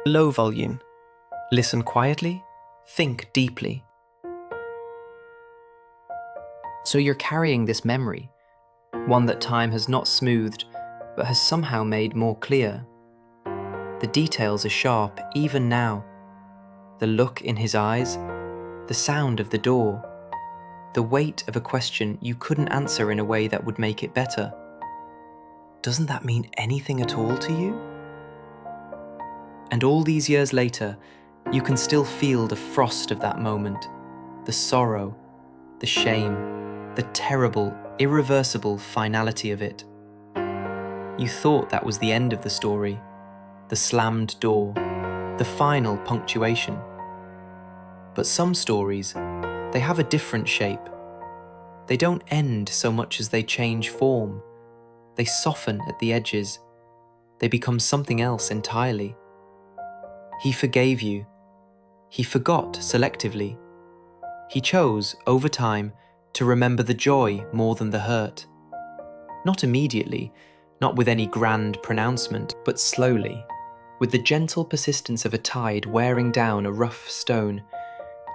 Low volume. Listen quietly, think deeply. So you're carrying this memory, one that time has not smoothed, but has somehow made more clear. The details are sharp even now. The look in his eyes, the sound of the door, the weight of a question you couldn't answer in a way that would make it better. Doesn't that mean anything at all to you? And all these years later, you can still feel the frost of that moment, the sorrow, the shame, the terrible, irreversible finality of it. You thought that was the end of the story, the slammed door, the final punctuation. But some stories, they have a different shape. They don't end so much as they change form. They soften at the edges. They become something else entirely. He forgave you. He forgot selectively. He chose, over time, to remember the joy more than the hurt. Not immediately, not with any grand pronouncement, but slowly, with the gentle persistence of a tide wearing down a rough stone.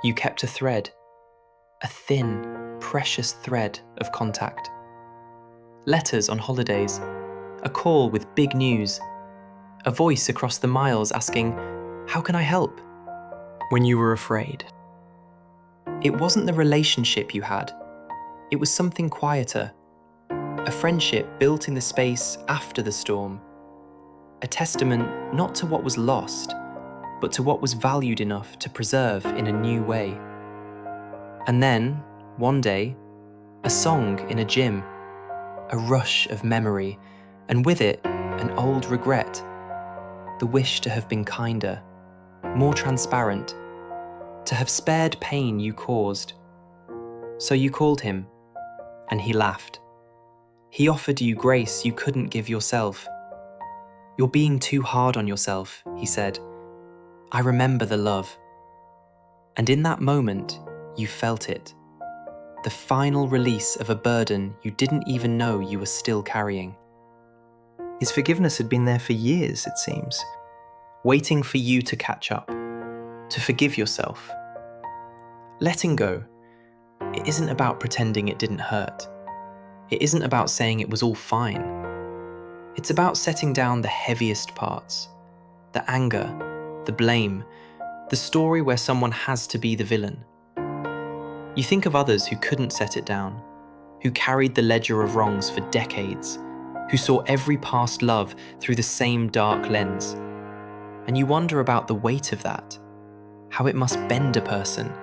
You kept a thread, a thin, precious thread of contact. Letters on holidays, a call with big news, a voice across the miles asking, "How can I help?" when you were afraid. It wasn't the relationship you had, it was something quieter, a friendship built in the space after the storm, a testament not to what was lost, but to what was valued enough to preserve in a new way. And then, one day, a song in a gym, a rush of memory, and with it, an old regret, the wish to have been kinder, more transparent, to have spared pain you caused. So you called him, and he laughed. He offered you grace you couldn't give yourself. "You're being too hard on yourself," he said. "I remember the love." And in that moment, you felt it. The final release of a burden you didn't even know you were still carrying. His forgiveness had been there for years, it seems, waiting for you to catch up, to forgive yourself. Letting go, it isn't about pretending it didn't hurt. It isn't about saying it was all fine. It's about setting down the heaviest parts, the anger, the blame, the story where someone has to be the villain. You think of others who couldn't set it down, who carried the ledger of wrongs for decades, who saw every past love through the same dark lens. And you wonder about the weight of that, how it must bend a person,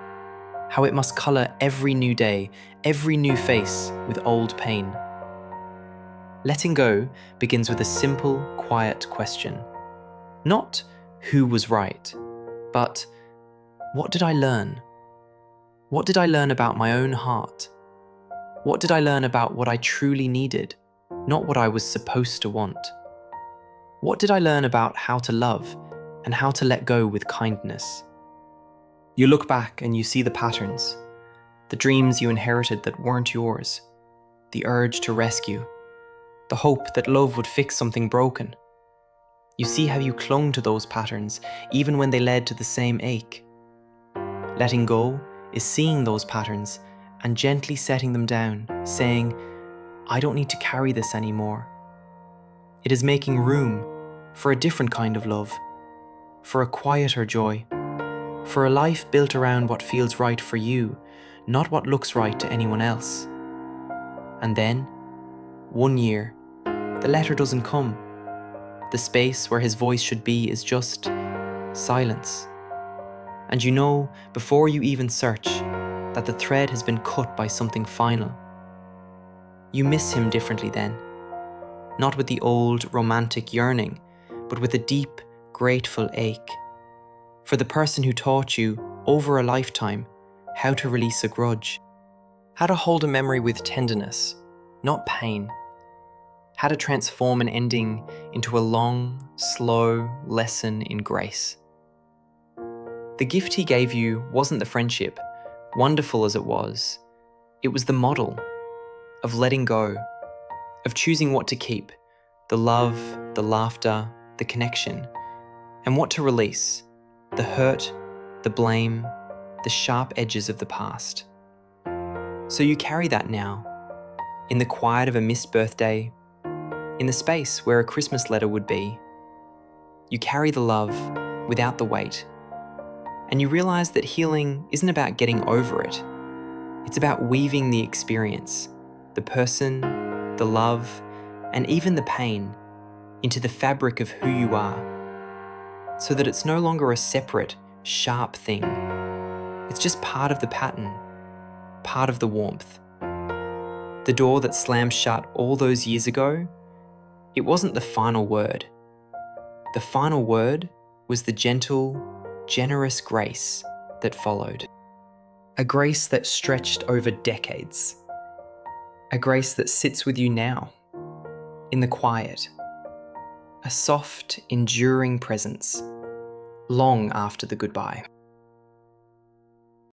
how it must colour every new day, every new face with old pain. Letting go begins with a simple, quiet question. Not who was right, but what did I learn? What did I learn about my own heart? What did I learn about what I truly needed, not what I was supposed to want? What did I learn about how to love and how to let go with kindness? You look back and you see the patterns, the dreams you inherited that weren't yours, the urge to rescue, the hope that love would fix something broken. You see how you clung to those patterns even when they led to the same ache. Letting go is seeing those patterns and gently setting them down, saying, "I don't need to carry this anymore." It is making room for a different kind of love, for a quieter joy, for a life built around what feels right for you, not what looks right to anyone else. And then, 1 year, the letter doesn't come. The space where his voice should be is just silence. And you know, before you even search, that the thread has been cut by something final. You miss him differently then. Not with the old romantic yearning, but with a deep, grateful ache. For the person who taught you, over a lifetime, how to release a grudge. How to hold a memory with tenderness, not pain. How to transform an ending into a long, slow lesson in grace. The gift he gave you wasn't the friendship, wonderful as it was. It was the model of letting go, of choosing what to keep, the love, the laughter, the connection, and what to release: the hurt, the blame, the sharp edges of the past. So you carry that now, in the quiet of a missed birthday, in the space where a Christmas letter would be. You carry the love without the weight, and you realize that healing isn't about getting over it. It's about weaving the experience, the person, the love, and even the pain into the fabric of who you are, so that it's no longer a separate, sharp thing. It's just part of the pattern, part of the warmth. The door that slammed shut all those years ago, it wasn't the final word. The final word was the gentle, generous grace that followed. A grace that stretched over decades. A grace that sits with you now, in the quiet. A soft, enduring presence, long after the goodbye.